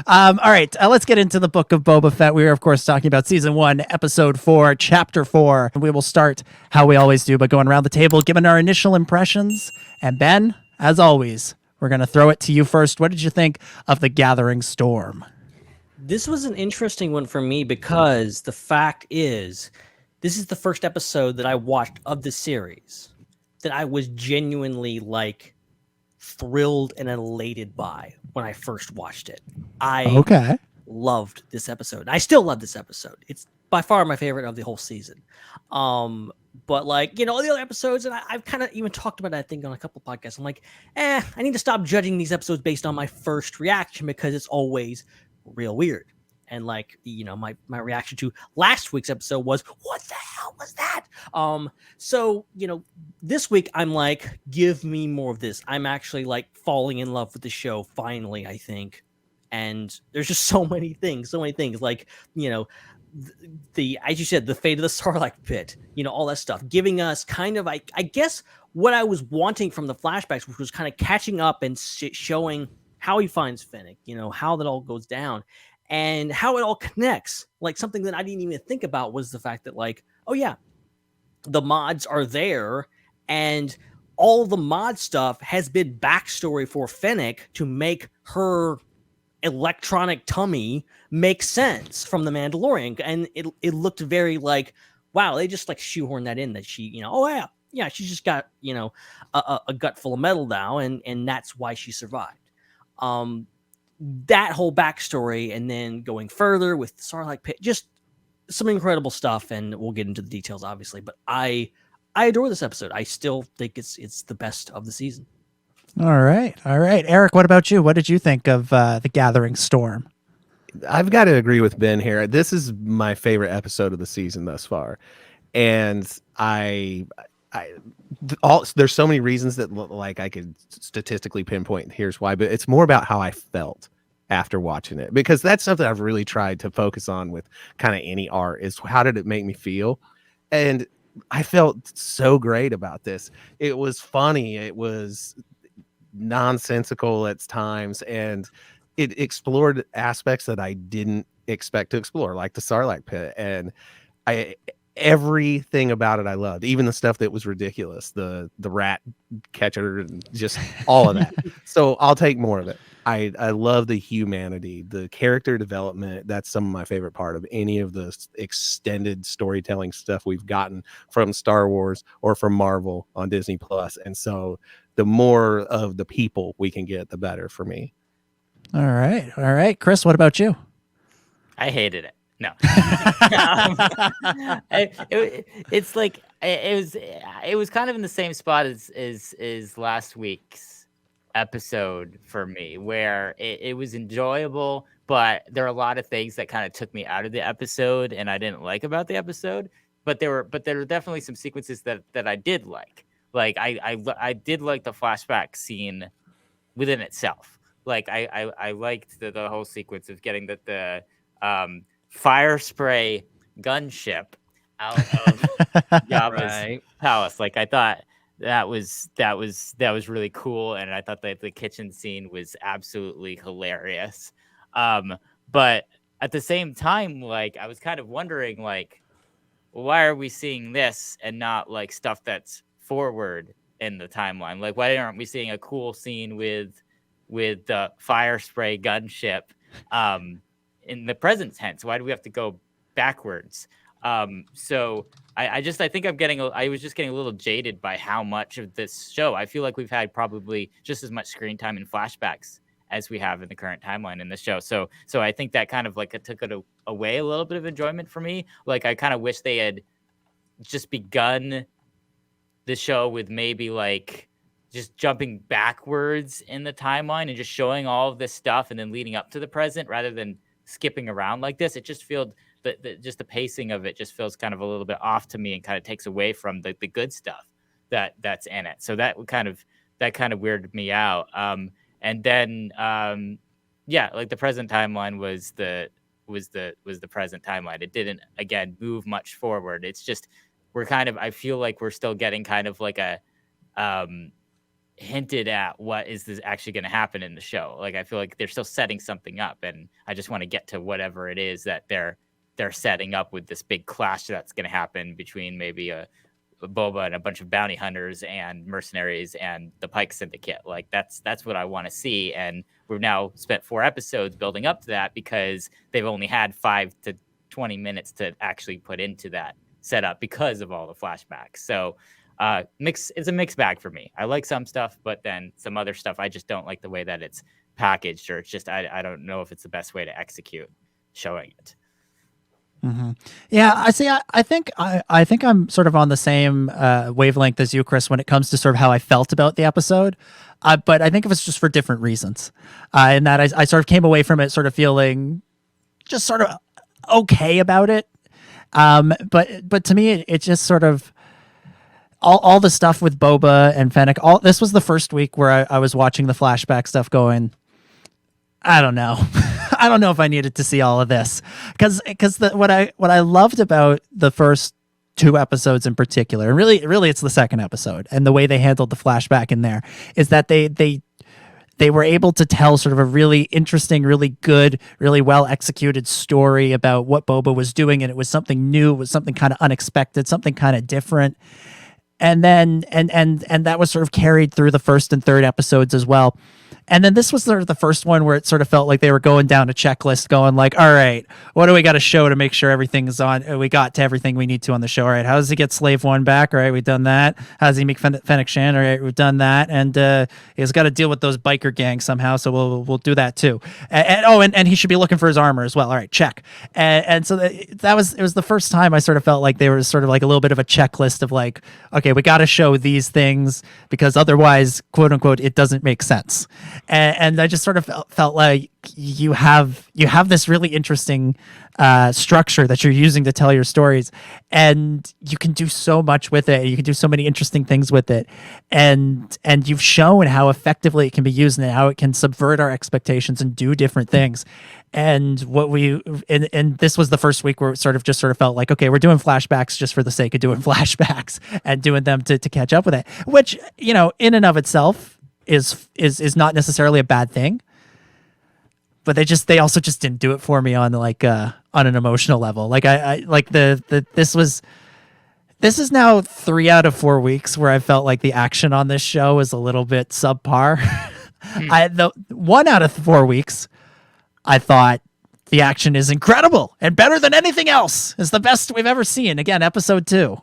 All right, let's get into the Book of Boba Fett. We are, of course, talking about season 1, episode 4, chapter 4. We will start how we always do by going around the table, giving our initial impressions. And Ben, as always, we're going to throw it to you first. What did you think of the Gathering Storm? This was an interesting one for me because the fact is, this is the first episode that I watched of the series that I was genuinely like thrilled and elated by when I first watched it. I Okay. loved this episode. I still love this episode. It's by far my favorite of the whole season. But like, the other episodes, and I've kind of even talked about that, I think, on a couple podcasts. I'm like, I need to stop judging these episodes based on my first reaction because it's always real weird. And like, my reaction to last week's episode was, what the hell was that? So, this week I'm like, give me more of this. I'm actually like falling in love with the show finally, I think. And there's just so many things like, the as you said, the fate of the Sarlacc pit, all that stuff, giving us kind of, I guess, what I was wanting from the flashbacks, which was kind of catching up and showing how he finds Fennec, how that all goes down and how it all connects. Like, something that I didn't even think about was the fact that, like, oh yeah, the mods are there, and all the mod stuff has been backstory for Fennec to make her electronic tummy make sense from the Mandalorian. And it looked very wow, they just like shoehorned that in, that she, oh yeah, she's just got, a gut full of metal now, and that's why she survived. That whole backstory, and then going further with the Sarlacc pit, just some incredible stuff, and we'll get into the details, obviously. But I adore this episode. I still think it's the best of the season. All right. Eric, what about you? What did you think of the Gathering Storm? I've got to agree with Ben here. This is my favorite episode of the season thus far. And there's so many reasons that like I could statistically pinpoint here's why, but it's more about how I felt after watching it, because that's something I've really tried to focus on with kind of any art, is how did it make me feel? And I felt so great about this. It was funny. It was nonsensical at times, and it explored aspects that I didn't expect to explore, like the Sarlacc pit, and everything about it I loved, even the stuff that was ridiculous, the rat catcher, and just all of that. So I'll take more of it. I love the humanity, the character development. That's some of my favorite part of any of the extended storytelling stuff we've gotten from Star Wars or from Marvel on Disney Plus. And so the more of the people we can get, the better for me. All right. Chris, what about you? I hated it. No, it's like it was kind of in the same spot as last week's episode for me, where it was enjoyable, but there are a lot of things that kind of took me out of the episode, and I didn't like about the episode. But there were definitely some sequences that I did like. Like I did like the flashback scene within itself. Like I liked the whole sequence of getting the fire spray gunship out of Jabba's palace. Like, I thought that was really cool, and I thought that the kitchen scene was absolutely hilarious. But at the same time, like, I was kind of wondering, like, why are we seeing this and not like stuff that's forward in the timeline? Like, why aren't we seeing a cool scene with the fire spray gunship in the present tense? Why do we have to go backwards? So I think I was just getting a little jaded by how much of this show. I feel like we've had probably just as much screen time in flashbacks as we have in the current timeline in the show. So I think that kind of like it took it away a little bit of enjoyment for me. Like, I kind of wish they had just begun the show with maybe like just jumping backwards in the timeline and just showing all of this stuff and then leading up to the present, rather than skipping around like this. It just feels just the pacing of it just feels kind of a little bit off to me, and kind of takes away from the good stuff that's in it. So that kind of weirded me out. And then like the present timeline was the present timeline. It didn't, again, move much forward. It's just I feel like we're still getting kind of like a hinted at what is this actually going to happen in the show. Like, I feel like they're still setting something up, and I just want to get to whatever it is that they're setting up with this big clash that's going to happen between maybe a Boba and a bunch of bounty hunters and mercenaries and the Pike Syndicate. Like, that's what I want to see. And we've now spent 4 episodes building up to that because they've only had 5 to 20 minutes to actually put into that setup because of all the flashbacks. So it's a mixed bag for me. I like some stuff, but then some other stuff I just don't like the way that it's packaged, or it's just I don't know if it's the best way to execute showing it. Mm-hmm. Yeah, I see. I think I'm sort of on the same wavelength as you, Chris, when it comes to sort of how I felt about the episode. But I think it was just for different reasons. In that I sort of came away from it sort of feeling just sort of okay about it. But to me, it just sort of all the stuff with Boba and Fennec. This was the first week where I was watching the flashback stuff, going, I don't know. I don't know if I needed to see all of this, because what I loved about the first 2 episodes in particular, and really it's the second episode and the way they handled the flashback in there, is that they were able to tell sort of a really interesting, really good, really well executed story about what Boba was doing, and it was something new, it was something kind of unexpected, something kind of different. And then and that was sort of carried through the first and third episodes as well. And then this was sort of the first one where it sort of felt like they were going down a checklist, going like, all right, what do we got to show to make sure everything's on? We got to everything we need to on the show. All right, how does he get Slave One back? All right, we've done that. How does he make Fennec Shan? All right, we've done that. And he's got to deal with those biker gangs somehow, so we'll do that too. And he should be looking for his armor as well. All right, check. And so it was the first time I sort of felt like they were sort of like a little bit of a checklist of like, okay, we got to show these things because otherwise, quote unquote, it doesn't make sense. And I just sort of felt like you have this really interesting structure that you're using to tell your stories, and you can do so much with it. You can do so many interesting things with it, and you've shown how effectively it can be used and how it can subvert our expectations and do different things. And this was the first week where it sort of felt like, okay, we're doing flashbacks just for the sake of doing flashbacks and doing them to catch up with it, which, you know, in and of itself is not necessarily a bad thing, but they also just didn't do it for me on like on an emotional level. Like I like this is now 3 out of 4 weeks where I felt like the action on this show is a little bit subpar. The 1 out of 4 weeks I thought the action is incredible and better than anything else. It's the best we've ever seen. Again, episode 2.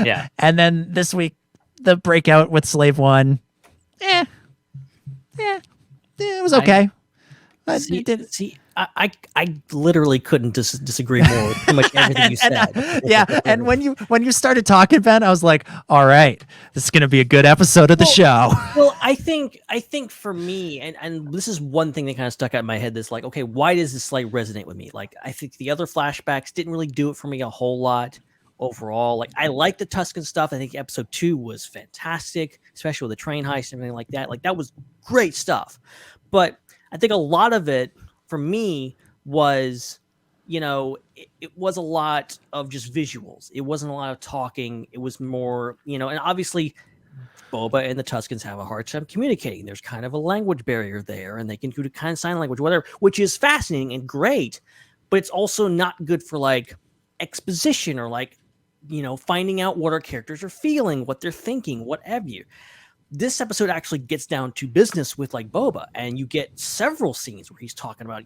Yeah. And then this week, the breakout with Slave One, it was okay. I literally couldn't disagree more with pretty much everything you said. And when you started talking, Ben, I was like, all right, this is going to be a good episode of the show. Well, I think for me, and this is one thing that kind of stuck out in my head, that's like, okay, why does this like resonate with me? Like, I think the other flashbacks didn't really do it for me a whole lot overall. Like, I like the Tusken stuff. I think episode 2 was fantastic, especially with the train heist and everything like that. Like, that was great stuff. But I think a lot of it for me was, you know, it was a lot of just visuals. It wasn't a lot of talking. It was more, you know, and obviously Boba and the Tuskens have a hard time communicating. There's kind of a language barrier there, and they can do the kind of sign language, whatever, which is fascinating and great, but it's also not good for like exposition or like, you know, finding out what our characters are feeling, what they're thinking, what have you. This episode actually gets down to business with like Boba, and you get several scenes where he's talking about,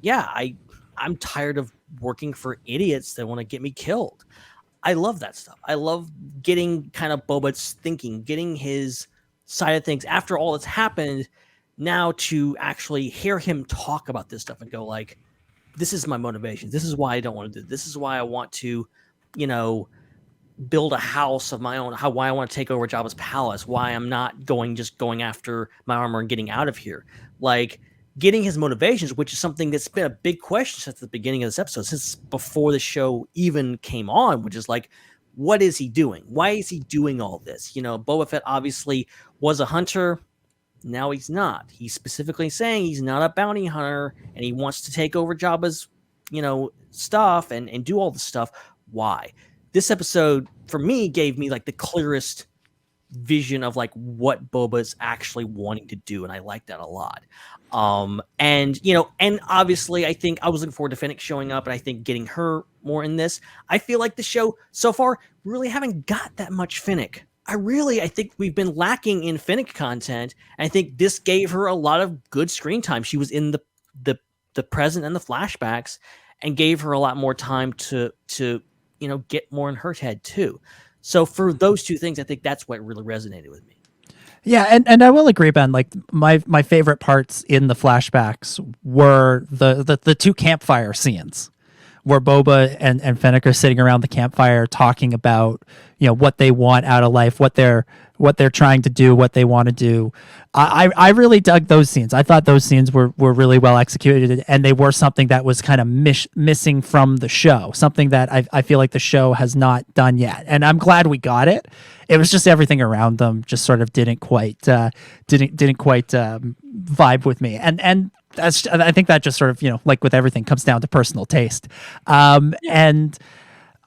I'm tired of working for idiots that want to get me killed. I love that stuff. I love getting kind of Boba's thinking, getting his side of things after all that's happened. Now to actually hear him talk about this stuff and go like, this is my motivation. This is why I don't want to do this. This is why I want to, you know, build a house of my own, why I want to take over Jabba's palace, why I'm not going after my armor and getting out of here. Like, getting his motivations, which is something that's been a big question since the beginning of this episode, since before the show even came on, which is like, what is he doing? Why is he doing all this? You know, Boba Fett obviously was a hunter. Now he's not. He's specifically saying he's not a bounty hunter, and he wants to take over Jabba's, you know, stuff and do all this stuff. Why? This episode, for me, gave me like the clearest vision of like what Boba's actually wanting to do, and I like that a lot. And and obviously I think I was looking forward to Fennec showing up, and I think getting her more in this. I feel like the show so far really haven't got that much Fennec. I think we've been lacking in Fennec content, and I think this gave her a lot of good screen time. She was in the present and the flashbacks, and gave her a lot more time to get more in her head too. So for those two things, I think that's what really resonated with me. Yeah, and I will agree, Ben. Like my favorite parts in the flashbacks were the two campfire scenes where Boba and Fennec are sitting around the campfire talking about what they want out of life, what they're trying to do, what they want to do. I really dug those scenes. I thought those scenes were really well executed, and they were something that was kind of missing from the show, something that I feel like the show has not done yet. And I'm glad we got it. It was just everything around them just sort of didn't quite vibe with me. And I think that just sort of, like with everything, comes down to personal taste. And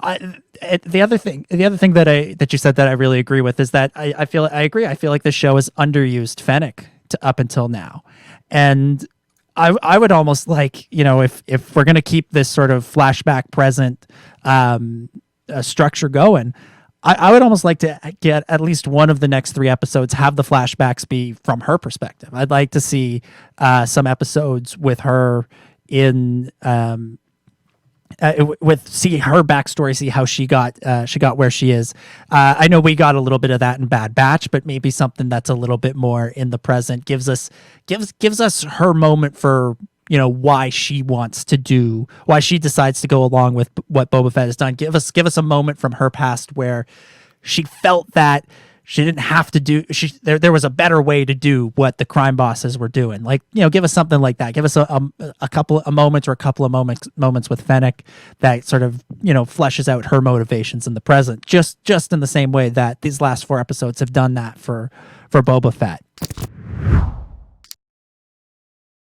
the other thing that you said that I really agree with is that I agree. I feel like the show has underused Fennec up until now. And I would almost like, if we're going to keep this sort of flashback present structure going, I would almost like to get at least one of the next 3 episodes have the flashbacks be from her perspective. I'd like to see some episodes with her in see her backstory, see how she got where she is. I know we got a little bit of that in Bad Batch, but maybe something that's a little bit more in the present gives us her moment for why she decides to go along with what Boba Fett has done. Give us a moment from her past where she felt that she didn't have to do. There was a better way to do what the crime bosses were doing. Like give us something like that. Give us a couple of moments with Fennec that sort of fleshes out her motivations in the present. Just in the same way that these last 4 episodes have done that for Boba Fett.